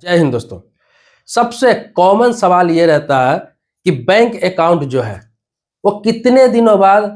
जय हिंद दोस्तों। सबसे कॉमन सवाल ये रहता है कि बैंक अकाउंट जो है वो कितने दिनों बाद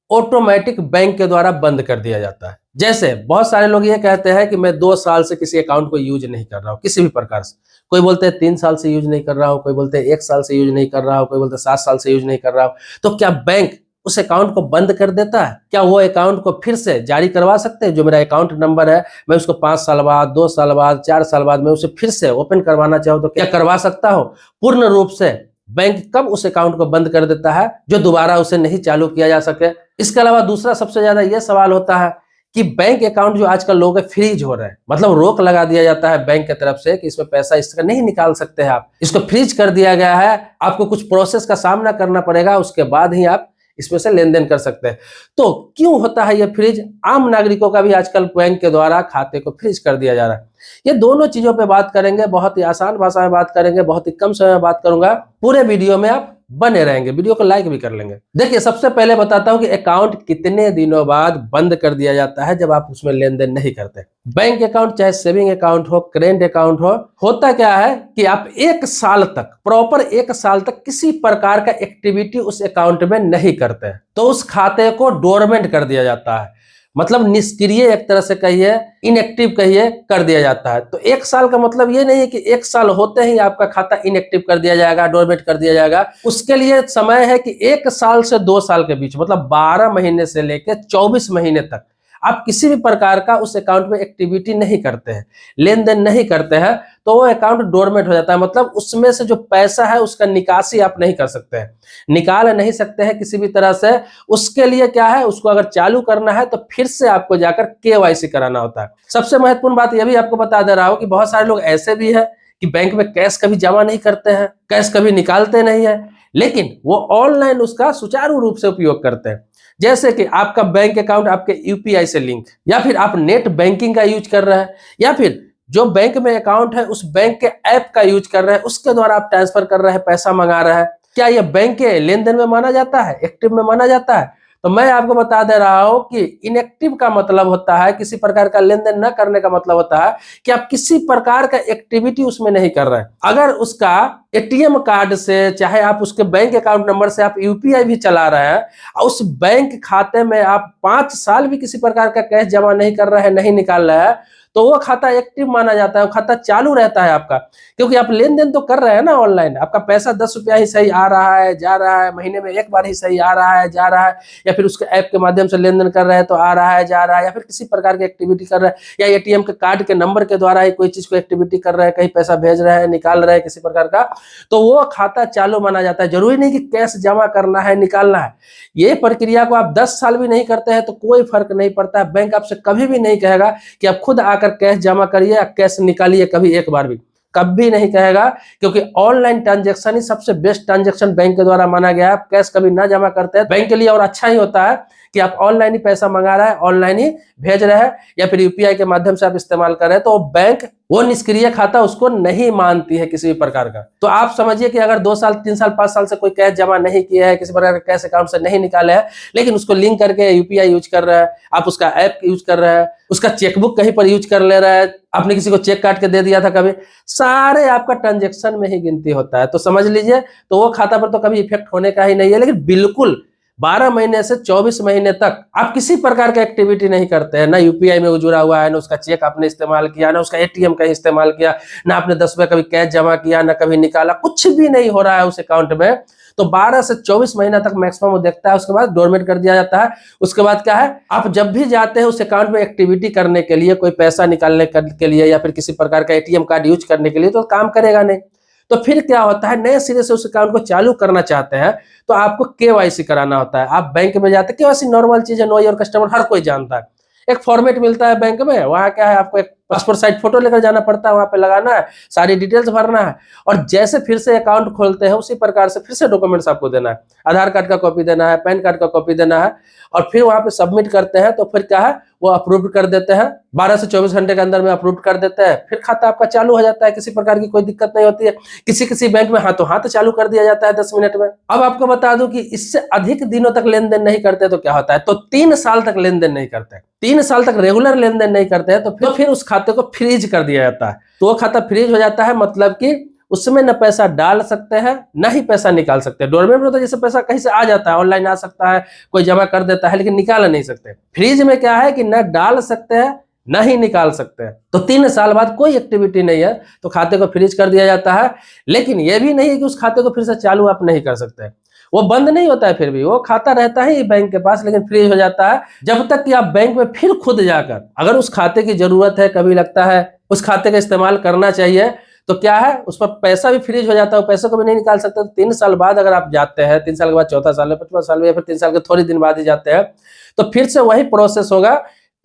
ऑटोमेटिक बैंक के द्वारा बंद कर दिया जाता है। जैसे बहुत सारे लोग ये कहते हैं कि मैं 2 साल से किसी अकाउंट को यूज नहीं कर रहा हूँ किसी भी प्रकार से। कोई बोलते हैं 3 साल से यूज नहीं कर रहा हूँ, कोई बोलते हैं 1 साल से यूज नहीं कर रहा हूँ, कोई बोलते हैं 7 साल से यूज नहीं कर रहा हूँ। तो क्या बैंक उस अकाउंट को बंद कर देता है? क्या वो अकाउंट को फिर से जारी करवा सकते हैं? जो मेरा अकाउंट नंबर है मैं उसको 5 साल बाद, 2 साल बाद, 4 साल बाद मैं उसे फिर से ओपन करवाना चाहूँ तो क्या करवा सकता हूँ? पूर्ण रूप से बैंक कब उस अकाउंट को बंद कर देता है जो दोबारा उसे नहीं चालू किया जा सके? इसके अलावा दूसरा सबसे ज्यादा यह सवाल होता है कि बैंक अकाउंट जो आजकल लोग फ्रीज हो रहे हैं, मतलब रोक लगा दिया जाता है बैंक की तरफ से कि इसमें पैसा इसका नहीं निकाल सकते हैं आप, इसको फ्रीज कर दिया गया है। आपको कुछ प्रोसेस का सामना करना पड़ेगा, उसके बाद ही आप इसमें से लेन देन कर सकते हैं। तो क्यों होता है ये फ्रीज? आम नागरिकों का भी आजकल बैंक के द्वारा खाते को फ्रीज कर दिया जा रहा है। ये दोनों चीजों पे बात करेंगे, बहुत ही आसान भाषा में बात करेंगे, बहुत ही कम समय में बात करूंगा। पूरे वीडियो में आप बने रहेंगे, वीडियो को लाइक भी कर लेंगे। देखिए, सबसे पहले बताता हूं कि अकाउंट कितने दिनों बाद बंद कर दिया जाता है जब आप उसमें लेन देन नहीं करते। बैंक अकाउंट चाहे सेविंग अकाउंट हो, करेंट अकाउंट हो, होता क्या है कि आप 1 साल तक, प्रॉपर 1 साल तक किसी प्रकार का एक्टिविटी उस अकाउंट में नहीं करते तो उस खाते को डोरमेंट कर दिया जाता है, मतलब निष्क्रिय, एक तरह से कहिए इनएक्टिव कहिए, कर दिया जाता है। तो 1 साल का मतलब ये नहीं है कि 1 साल होते ही आपका खाता इनएक्टिव कर दिया जाएगा, डोरमेंट कर दिया जाएगा। उसके लिए समय है कि 1 साल से 2 साल के बीच, मतलब 12 महीने से लेकर 24 महीने तक आप किसी भी प्रकार का उस अकाउंट में एक्टिविटी नहीं करते हैं, लेन देन नहीं करते हैं, तो वो अकाउंट डोरमेंट हो जाता है। मतलब उसमें से जो पैसा है उसका निकासी आप नहीं कर सकते हैं, निकाल नहीं सकते हैं किसी भी तरह से। उसके लिए क्या है, उसको अगर चालू करना है तो फिर से आपको जाकर केवाईसी कराना होता है। सबसे महत्वपूर्ण बात यह भी आपको बता दे रहा हूं कि बहुत सारे लोग ऐसे भी है कि बैंक में कैश कभी जमा नहीं करते हैं, कैश कभी निकालते नहीं है, लेकिन वो ऑनलाइन उसका सुचारू रूप से उपयोग करते हैं। जैसे कि आपका बैंक अकाउंट आपके यूपीआई से लिंक, या फिर आप नेट बैंकिंग का यूज कर रहे हैं, या फिर जो बैंक में अकाउंट है उस बैंक के ऐप का यूज कर रहे हैं, उसके द्वारा आप ट्रांसफर कर रहे हैं, पैसा मंगा रहे हैं। क्या यह बैंक के लेन देन में माना जाता है, एक्टिव में माना जाता है? तो मैं आपको बता दे रहा हूं कि इनएक्टिव का मतलब होता है, किसी प्रकार का लेन देन न करने का मतलब होता है कि आप किसी प्रकार का एक्टिविटी उसमें नहीं कर रहे हैं। अगर उसका एटीएम कार्ड से, चाहे आप उसके बैंक अकाउंट नंबर से आप यूपीआई भी चला रहे हैं और उस बैंक खाते में आप 5 साल भी किसी प्रकार का कैश जमा नहीं कर रहे हैं, नहीं निकाल रहे हैं, तो वो खाता एक्टिव माना जाता है, वो खाता चालू रहता है आपका, क्योंकि आप लेन देन तो कर रहे हैं ना ऑनलाइन। आपका पैसा 10 रुपया ही सही आ रहा है, जा रहा है, महीने में एक बार ही सही आ रहा है, जा रहा है, या फिर उसके ऐप के माध्यम से लेन देन कर रहे हैं तो आ रहा है, जा रहा है, या फिर किसी प्रकार की एक्टिविटी कर रहे हैं, या एटीएम के कार्ड के नंबर के द्वारा ही कोई चीज को एक्टिविटी कर रहे हैं, कहीं पैसा भेज रहे हैं, निकाल रहे हैं किसी प्रकार का, तो वो खाता चालू माना जाता है। जरूरी नहीं कि कैश जमा करना है, निकालना है। ये प्रक्रिया को आप 10 साल भी नहीं करते हैं तो कोई फर्क नहीं पड़ता है। बैंक आपसे कभी भी नहीं कहेगा कि आप खुद आकर कैश जमा करिए या कैश निकालिए, कभी एक बार भी कभी नहीं कहेगा, क्योंकि ऑनलाइन ट्रांजैक्शन ही सबसे बेस्ट ट्रांजैक्शन बैंक के द्वारा माना गया है। आप कैश कभी ना जमा करते हैं बैंक के लिए और अच्छा ही होता है कि आप ऑनलाइन ही पैसा मंगा रहे हैं, ऑनलाइन ही भेज रहे हैं, या फिर यूपीआई के माध्यम से आप इस्तेमाल कर रहे हैं, तो बैंक वो निष्क्रिय खाता उसको नहीं मानती है किसी भी प्रकार का। तो आप समझिए कि अगर 2 साल, 3 साल, 5 साल से कोई कैश जमा नहीं किया है, किसी प्रकार का कैश अकाउंट से नहीं निकाले है, लेकिन उसको लिंक करके यूपीआई यूज कर रहे हैं, आप उसका ऐप यूज कर रहे हैं, उसका चेकबुक कहीं पर यूज कर ले रहे हैं, आपने किसी को चेक काट के दे दिया था कभी, सारे आपका ट्रांजेक्शन में ही गिनती होता है। तो समझ लीजिए, तो वो खाता पर तो कभी इफेक्ट होने का ही नहीं है। लेकिन बिल्कुल 12 महीने से 24 महीने तक आप किसी प्रकार का एक्टिविटी नहीं करते हैं, ना यूपीआई में वो जुड़ा हुआ है, ना उसका चेक आपने इस्तेमाल किया, ना उसका एटीएम का इस्तेमाल किया, ना आपने 10 रुपये कभी कैश जमा किया, ना कभी निकाला, कुछ भी नहीं हो रहा है उस अकाउंट में, तो 12 से 24 महीना तक मैक्सिमम वो देखता है। उसके बाद डोरमेंट कर दिया जाता है। उसके बाद क्या है, आप जब भी जाते हैं उस अकाउंट में एक्टिविटी करने के लिए, कोई पैसा निकालने के लिए या फिर किसी प्रकार का एटीएम कार्ड यूज करने के लिए, तो काम करेगा नहीं। तो फिर क्या होता है, नए सिरे से उस अकाउंट को चालू करना चाहते हैं तो आपको केवाईसी कराना होता है। आप बैंक में जाते हैं, केवाईसी नॉर्मल चीज है, नो योर कस्टमर, हर कोई जानता है। एक फॉर्मेट मिलता है बैंक में, वहां क्या है, आपको एक पासपोर्ट साइज फोटो लेकर जाना पड़ता है, वहां पे लगाना है, सारी डिटेल्स भरना है, और जैसे फिर से अकाउंट खोलते हैं उसी प्रकार से फिर से डॉक्यूमेंट्स आपको देना है, आधार कार्ड का कॉपी देना है, पैन कार्ड का कॉपी देना है, और फिर वहां पे सबमिट करते हैं। तो फिर क्या है, वो अप्रूव कर देते हैं, 12 से 24 घंटे के अंदर में अप्रूव कर देते हैं, फिर खाता आपका चालू हो जाता है, किसी प्रकार की कोई दिक्कत नहीं होती है। किसी बैंक में हाथों हाथ चालू कर दिया जाता है 10 मिनट में। अब आपको बता दूं कि इससे अधिक दिनों तक लेन देन नहीं करते तो क्या होता है, तो 3 साल तक लेन देन नहीं करते, 3 साल तक रेगुलर लेन देन नहीं करते हैं, तो फिर उस खाते को फ्रीज कर दिया जाता है। तो वो खाता फ्रीज हो जाता है, मतलब कि उसमें न पैसा डाल सकते हैं न ही पैसा निकाल सकते हैं। डोरमेट में तो जैसे पैसा कहीं से आ जाता है, ऑनलाइन आ सकता है, कोई जमा कर देता है, लेकिन निकाल नहीं सकते। फ्रीज में क्या है कि न डाल सकते हैं न ही निकाल सकते हैं। तो 3 साल बाद कोई एक्टिविटी नहीं है तो खाते को फ्रीज कर दिया जाता है। लेकिन यह भी नहीं है कि उस खाते को फिर से चालू आप नहीं कर सकते, वो बंद नहीं होता है, फिर भी वो खाता रहता है बैंक के पास, लेकिन फ्रीज हो जाता है जब तक कि आप बैंक में फिर खुद जाकर, अगर उस खाते की जरूरत है, कभी लगता है उस खाते का इस्तेमाल करना चाहिए, तो क्या है उस पर पैसा भी फ्रीज हो जाता है, पैसे को भी नहीं निकाल सकते। तो 3 साल बाद अगर आप जाते हैं, 3 साल के बाद चौथा साल में, 5वां साल में, या फिर 3 साल के थोड़ी दिन बाद ही जाते हैं, तो फिर से वही प्रोसेस होगा।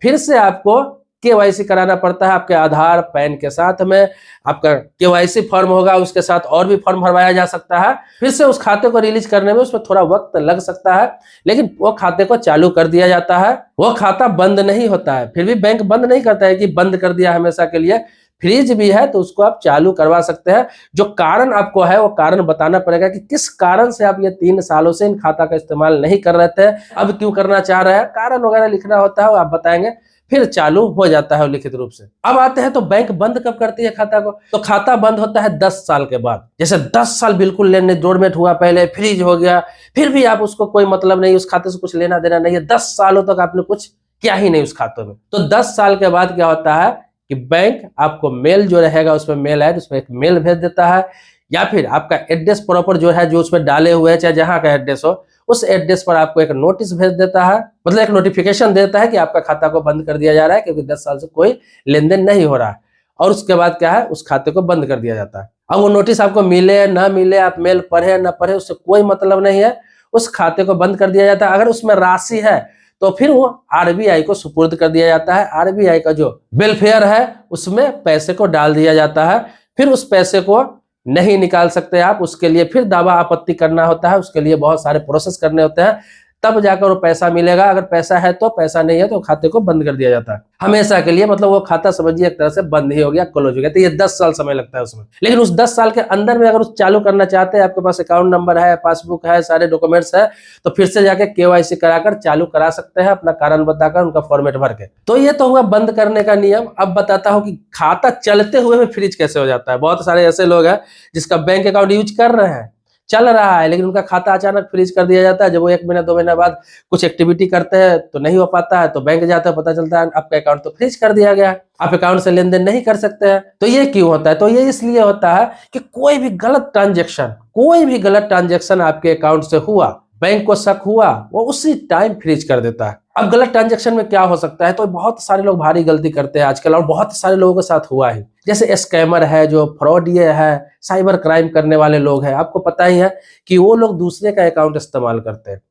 फिर से आपको केवाईसी कराना पड़ता है आपके आधार पैन के साथ में, आपका केवाईसी फॉर्म होगा, उसके साथ और भी फॉर्म भरवाया जा सकता है। फिर से उस खाते को रिलीज करने में उसमें थोड़ा वक्त लग सकता है, लेकिन वो खाते को चालू कर दिया जाता है। वो खाता बंद नहीं होता है, फिर भी बैंक बंद नहीं करता है कि बंद कर दिया हमेशा के लिए। फ्रीज भी है तो उसको आप चालू करवा सकते हैं। जो कारण आपको है वो कारण बताना पड़ेगा कि किस कारण से आप ये 3 सालों से इन खाता का इस्तेमाल नहीं कर रहे थे, अब क्यों करना चाह रहे हैं, कारण वगैरह लिखना होता है, वो आप बताएंगे, फिर चालू हो जाता है लिखित रूप से। अब आते हैं तो बैंक बंद कब करती है खाता को, तो खाता बंद होता है 10 साल के बाद। जैसे 10 साल बिल्कुल लेने डोरमेट हुआ, पहले फ्रीज हो गया, फिर भी आप उसको कोई मतलब नहीं, उस खाते से कुछ लेना देना नहीं है, 10 सालों तक आपने कुछ किया ही नहीं उस खाते में। तो 10 साल के बाद क्या होता है कि बैंक आपको मेल जो रहेगा, उसमें मेल है, उसमें एक मेल भेज देता है, या फिर आपका एड्रेस प्रॉपर जो है, जो उसमें डाले हुए हैं, चाहे जहां का एड्रेस हो, उस एड्रेस पर आपको एक नोटिस भेज देता है, मतलब एक नोटिफिकेशन देता है कि आपका खाता को बंद कर दिया जा रहा है, क्योंकि 10 साल से कोई लेन देन नहीं हो रहा है। और उसके बाद क्या है, उस खाते को बंद कर दिया जाता है। अब वो नोटिस आपको मिले ना मिले, आप मेल पढ़े ना पढ़े, उससे कोई मतलब नहीं है, उस खाते को बंद कर दिया जाता है। अगर उसमें राशि है तो फिर वो आरबीआई को सुपुर्द कर दिया जाता है। आरबीआई का जो वेलफेयर है उसमें पैसे को डाल दिया जाता है। फिर उस पैसे को नहीं निकाल सकते आप, उसके लिए फिर दावा आपत्ति करना होता है, उसके लिए बहुत सारे प्रोसेस करने होते हैं, तब जाकर वो पैसा मिलेगा। अगर पैसा है तो, पैसा नहीं है तो खाते को बंद कर दिया जाता है हमेशा के लिए। मतलब वो खाता समझिए एक तरह से बंद ही हो गया, क्लोज हो गया। तो ये 10 साल समय लगता है उसमें। लेकिन उस 10 साल के अंदर में अगर उस चालू करना चाहते हैं, आपके पास अकाउंट नंबर है, पासबुक है, सारे डॉक्यूमेंट्स है, तो फिर से जाके केवाईसी कराकर चालू करा सकते हैं, अपना कारण बताकर, उनका फॉर्मेट भर के। तो ये तो हुआ बंद करने का नियम। अब बताता हूँ कि खाता चलते हुए में फ्रीज कैसे हो जाता है। बहुत सारे ऐसे लोग हैं जिसका बैंक अकाउंट यूज कर रहे हैं, चल रहा है, लेकिन उनका खाता अचानक फ्रीज कर दिया जाता है। जब वो 1 महीना 2 महीना बाद कुछ एक्टिविटी करते हैं तो नहीं हो पाता है, तो बैंक जाते हैं, पता चलता है आपका अकाउंट तो फ्रीज कर दिया गया है, आप अकाउंट से लेन देन नहीं कर सकते हैं। तो ये क्यों होता है, तो ये इसलिए होता है कि कोई भी गलत ट्रांजेक्शन आपके अकाउंट से हुआ, बैंक को शक हुआ, वो उसी टाइम फ्रीज कर देता है। अब गलत ट्रांजैक्शन में क्या हो सकता है, तो बहुत सारे लोग भारी गलती करते हैं आजकल, और बहुत सारे लोगों के साथ हुआ है। जैसे स्कैमर है, जो फ्रॉड ये है, साइबर क्राइम करने वाले लोग हैं, आपको पता ही है कि वो लोग दूसरे का अकाउंट इस्तेमाल करते हैं।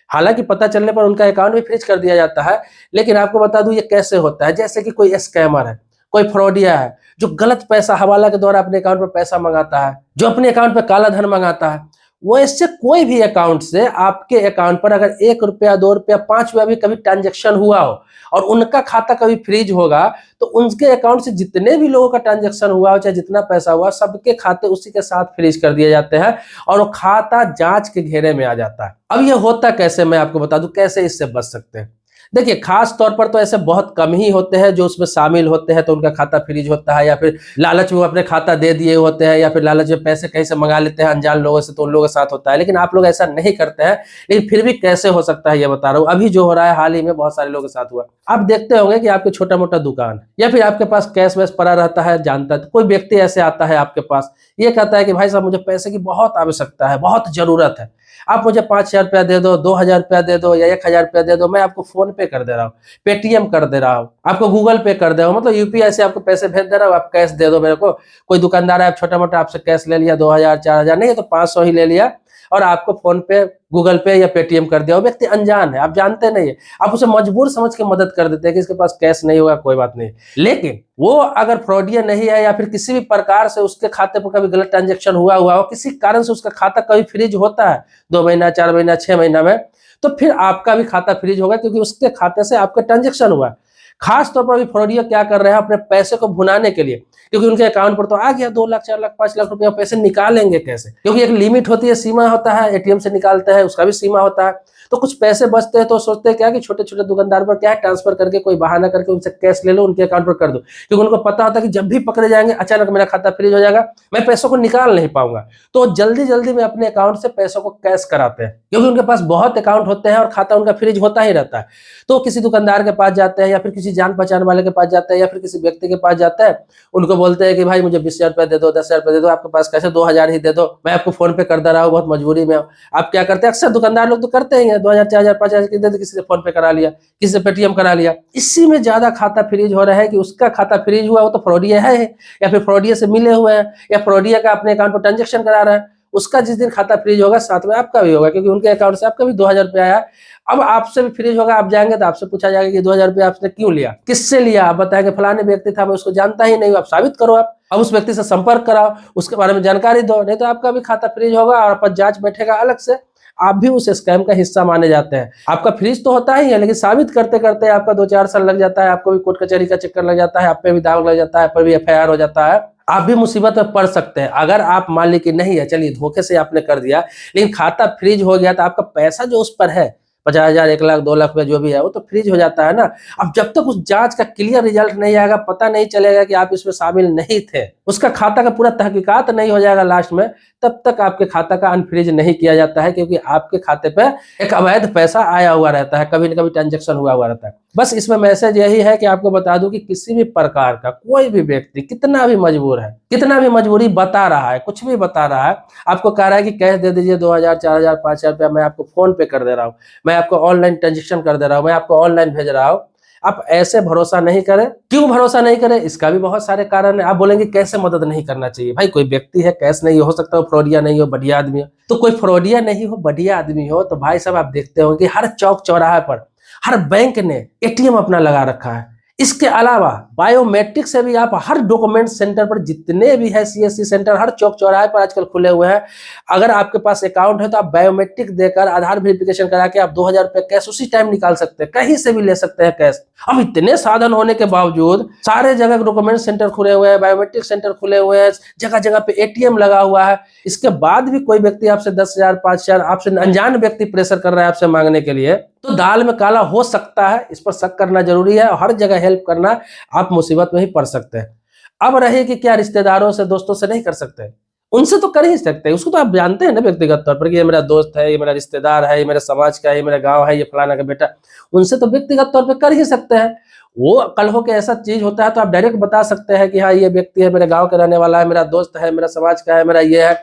हालांकि पता चलने पर उनका अकाउंट भी फ्रीज कर दिया जाता है, लेकिन आपको बता दूं ये कैसे होता है। जैसे कि कोई स्कैमर है, कोई फ्रॉडिया है, जो गलत पैसा हवाला के द्वारा अपने अकाउंट पर पैसा मंगाता है, जो अपने अकाउंट पर काला धन मंगाता है, वो इससे कोई भी अकाउंट से आपके अकाउंट पर अगर 1 रुपया 2 रुपया 5 रुपया भी कभी ट्रांजैक्शन हुआ हो और उनका खाता कभी फ्रीज होगा, तो उनके अकाउंट से जितने भी लोगों का ट्रांजैक्शन हुआ हो, चाहे जितना पैसा हुआ, सबके खाते उसी के साथ फ्रीज कर दिए जाते हैं और वो खाता जांच के घेरे में आ जाता है। अब ये होता कैसे, मैं आपको बता दूं कैसे इससे बच सकते हैं। देखिए, खास तौर पर तो ऐसे बहुत कम ही होते हैं जो उसमें शामिल होते हैं तो उनका खाता फ्रीज होता है, या फिर लालच में अपने खाता दे दिए होते हैं, या फिर लालच में पैसे कहीं से मंगा लेते हैं अनजान लोगों से, तो उन लोगों के साथ होता है। लेकिन आप लोग ऐसा नहीं करते हैं। लेकिन फिर भी कैसे हो सकता है ये बता रहा हूँ। अभी जो हो रहा है हाल ही में बहुत सारे लोगों के साथ हुआ। आप देखते होंगे कि आपके छोटा मोटा दुकान या फिर आपके पास कैश वैश पड़ा रहता है, जानता है, तो कोई व्यक्ति ऐसे आता है आपके पास, ये कहता है कि भाई साहब मुझे पैसे की बहुत आवश्यकता है, बहुत जरूरत है, आप मुझे 5,000 रुपया दे दो, 2,000 रुपया दे दो, या 1,000 रुपया दे दो, मैं आपको फोन पे कर दे रहा हूँ, पेटीएम कर दे रहा हूँ, आपको गूगल पे कर दे रहा हूँ, मतलब यूपीआई से आपको पैसे भेज दे रहा हूँ, आप कैश दे दो मेरे को। कोई दुकानदार है, आप छोटा मोटा आपसे कैश ले लिया, 2,000 4,000 नहीं है तो 500 ही ले लिया और आपको फोन पे गूगल पे या पेटीएम कर दिया। वो व्यक्ति अनजान है, आप जानते नहीं है, आप उसे मजबूर समझ के मदद कर देते हैं कि इसके पास कैश नहीं होगा, कोई बात नहीं। लेकिन वो अगर फ्रॉडिया नहीं है या फिर किसी भी प्रकार से उसके खाते पर कभी गलत ट्रांजैक्शन हुआ हो, किसी कारण से उसका खाता कभी फ्रीज होता है 2 महीना 4 महीना 6 महीना में, तो फिर आपका भी खाता फ्रीज होगा, क्योंकि उसके खाते से आपका ट्रांजैक्शन हुआ। खास तौर पर अभी फ्रॉडिया क्या कर रहे हैं, अपने पैसे को भुनाने के लिए, क्योंकि उनके अकाउंट पर तो आ गया 2 लाख 4 लाख 5 लाख रुपया, पैसे निकालेंगे कैसे, क्योंकि एक लिमिट होती है, सीमा होता है, एटीएम से निकालते हैं उसका भी सीमा होता है। तो कुछ पैसे बचते हैं तो सोचते हैं क्या कि छोटे छोटे दुकानदार पर क्या है, ट्रांसफर करके कोई बहाना करके उनसे कैश ले लो, उनके अकाउंट पर कर दो, क्योंकि उनको पता होता है कि जब भी पकड़े जाएंगे अचानक मेरा खाता फ्रीज हो जाएगा, मैं पैसों को निकाल नहीं पाऊंगा। तो जल्दी जल्दी में अपने अकाउंट से पैसों को कैश कराते हैं, क्योंकि उनके पास बहुत अकाउंट होते हैं और खाता उनका फ्रीज होता ही रहता है। तो किसी दुकानदार के पास जाते हैं या फिर किसी जान पहचान वाले के पास जाते हैं या फिर किसी व्यक्ति के पास जाते हैं, उनको बोलते हैं कि भाई मुझे 20,000 रुपए दे दो, 10,000 रुपए दे दो, आपके पास कैसे 2,000 ही दे दो, मैं आपको फोन पे कर दे रहा हूँ, बहुत मजबूरी में। आप क्या करते हैं, अक्सर दुकानदार लोग तो करते ही हैं, 2,000 4,000 5,000 किसी से फोन पे करा लिया, किसी से पेटीएम करा लिया। इसी में ज्यादा खाता फ्रीज हो रहा है कि उसका खाता फ्रीज हुआ वो तो फ्रॉडिया है या फिर फ्रॉडिया से मिले हुए हैं या फ्रॉडिया का अपने अकाउंट पर ट्रांजेक्शन करा रहा है, उसका जिस दिन खाता फ्रीज होगा साथ में आपका भी होगा, क्योंकि उनके अकाउंट से आपका भी 2,000 रुपया आया। अब आपसे भी फ्रीज होगा, आप जाएंगे तो आपसे पूछा जाएगा कि 2,000 रुपया आपने क्यों लिया, किससे लिया, आप बताएंगे फलाने व्यक्ति था, मैं उसको जानता ही नहीं हूं, आप साबित करो, आप अब उस व्यक्ति से संपर्क कराओ, उसके बारे में जानकारी दो, नहीं तो आपका भी खाता फ्रीज होगा और आप जांच बैठेगा अलग से, आप भी उस स्कैम का हिस्सा माने जाते हैं। आपका फ्रीज तो होता ही है, लेकिन साबित करते करते आपका 2-4 साल लग जाता है, आपको भी कोर्ट कचहरी का चक्कर लग जाता है, आप पे भी दाग लग जाता है, आप पर भी FIR हो जाता है, आप भी मुसीबत में पड़ सकते हैं। अगर आप मान ली कि नहीं है, चलिए धोखे से आपने कर दिया, लेकिन खाता फ्रीज हो गया तो आपका पैसा जो उस पर है 50,000 1 लाख 2 लाख रुपया जो भी है वो तो फ्रीज हो जाता है ना। अब जब तक उस जांच का क्लियर रिजल्ट नहीं आएगा, पता नहीं चलेगा कि आप इसमें शामिल नहीं थे, उसका खाता का पूरा तहकीकात नहीं हो जाएगा लास्ट में, तब तक आपके खाता का अनफ्रीज नहीं किया जाता है, क्योंकि आपके खाते पे एक अवैध पैसा आया हुआ रहता है, कभी न कभी ट्रांजेक्शन हुआ हुआ रहता है। बस इसमें मैसेज यही है कि आपको बता दूं कि किसी भी प्रकार का कोई भी व्यक्ति कितना भी मजबूर है, कितना भी मजबूरी बता रहा है, कुछ भी बता रहा है, आपको कह रहा है कि कैश दे दीजिए 2,000 4,000 5,000 रुपया, मैं आपको फोन पे कर दे रहा हूँ, मैं आपको ऑनलाइन ट्रांजेक्शन कर दे रहा हूँ, मैं आपको ऑनलाइन भेज रहा हूँ, आप ऐसे भरोसा नहीं करें। क्यों भरोसा नहीं करें, इसका भी बहुत सारे कारण है। आप बोलेंगे कैसे मदद नहीं करना चाहिए, भाई कोई व्यक्ति है, कैश नहीं हो सकता वो फ्रॉडिया नहीं हो, बढ़िया आदमी हो, तो कोई फ्रॉडिया नहीं हो बढ़िया आदमी हो, तो भाई साहब आप देखते हो कि हर चौक चौराहे पर हर बैंक ने एटीएम अपना लगा रखा है। इसके अलावा बायोमेट्रिक से भी आप हर डॉक्यूमेंट सेंटर पर जितने भी है, CSC सेंटर हर चौक चौराहे पर आजकल खुले हुए हैं। अगर आपके पास अकाउंट है तो आप बायोमेट्रिक देकर आधार वेरिफिकेशन करा के आप 2,000 रुपए कैश उसी टाइम निकाल सकते हैं, कहीं से भी ले सकते हैं कैश। अब इतने साधन होने के बावजूद सारे जगह डॉक्यूमेंट सेंटर खुले हुए हैं, बायोमेट्रिक सेंटर खुले हुए हैं, जगह जगह पे एटीएम लगा हुआ है, इसके बाद भी कोई व्यक्ति आपसे 10,000 5,000 आपसे अनजान व्यक्ति प्रेशर कर रहा है आपसे मांगने के लिए, तो दाल में काला हो सकता है, इस पर शक करना जरूरी है और हर जगह हेल्प करना, आप मुसीबत में ही पड़ सकते हैं। अब रहे कि क्या रिश्तेदारों से दोस्तों से नहीं कर सकते, उनसे तो कर ही सकते हैं, उसको तो आप जानते हैं ना व्यक्तिगत तौर पर कि ये मेरा दोस्त है, ये मेरा रिश्तेदार है, ये मेरे समाज का है, ये मेरे गांव है, ये फलाना का बेटा, उनसे तो व्यक्तिगत तौर पर कर ही सकते हैं। वो कल हो के ऐसा चीज होता है तो आप डायरेक्ट बता सकते हैं कि हाँ ये व्यक्ति है, मेरे गांव का रहने वाला है, मेरा दोस्त है, मेरा समाज का है, मेरा ये है,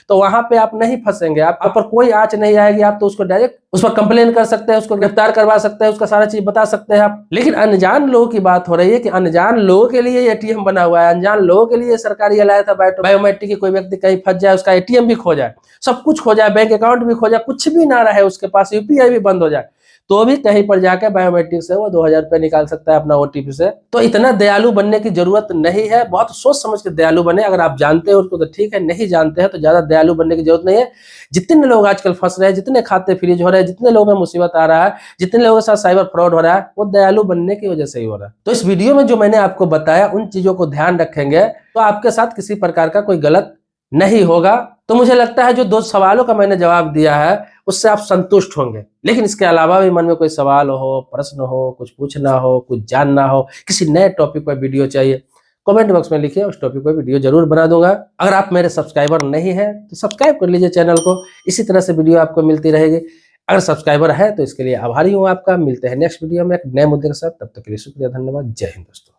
तो वहां पे आप नहीं फंसेंगे, आप पर कोई आंच नहीं आएगी, आप तो उसको डायरेक्ट उस पर कंप्लेन कर सकते हैं, उसको गिरफ्तार करवा सकते हैं, उसका सारा चीज बता सकते हैं आप। लेकिन अनजान लोगों की बात हो रही है कि अनजान लोगों के लिए एटीएम बना हुआ है, अनजान लोगों के लिए सरकारी लाया था बायोमेट्रिक की, कोई व्यक्ति कहीं फंस जाए, उसका एटीएम भी खो जाए, सब कुछ खो जाए, बैंक अकाउंट भी खो जाए, कुछ भी ना रहे उसके पास, UPI भी बंद हो जाए, तो भी कहीं पर जाकर बायोमेट्रिक से वो 2,000 रुपए निकाल सकता है अपना OTP से। तो इतना दयालु बनने की जरूरत नहीं है, बहुत सोच समझ के दयालु बने। अगर आप जानते हो उसको तो ठीक है, नहीं जानते हैं तो ज्यादा दयालु बनने की जरूरत नहीं है। जितने लोग आजकल फंस रहे हैं, जितने खाते फ्रीज हो रहे हैं, जितने लोगों में मुसीबत आ रहा है, जितने लोगों के साथ साइबर फ्रॉड हो रहा है, वो दयालु बनने की वजह से ही हो रहा है। तो इस वीडियो में जो मैंने आपको बताया उन चीजों को ध्यान रखेंगे तो आपके साथ किसी प्रकार का कोई गलत नहीं होगा। तो मुझे लगता है जो 2 सवालों का मैंने जवाब दिया है उससे आप संतुष्ट होंगे। लेकिन इसके अलावा भी मन में कोई सवाल हो, प्रश्न हो, कुछ पूछना हो, कुछ जानना हो, किसी नए टॉपिक पर वीडियो चाहिए, कमेंट बॉक्स में लिखिए, उस टॉपिक पर वीडियो जरूर बना दूंगा। अगर आप मेरे सब्सक्राइबर नहीं है तो सब्सक्राइब कर लीजिए चैनल को, इसी तरह से वीडियो आपको मिलती रहेगी। अगर सब्सक्राइबर है तो इसके लिए आभारी हूँ आपका। मिलते हैं नेक्स्ट वीडियो में एक नए मुद्दे के साथ, तब तक के लिए शुक्रिया, धन्यवाद, जय हिंद दोस्तों।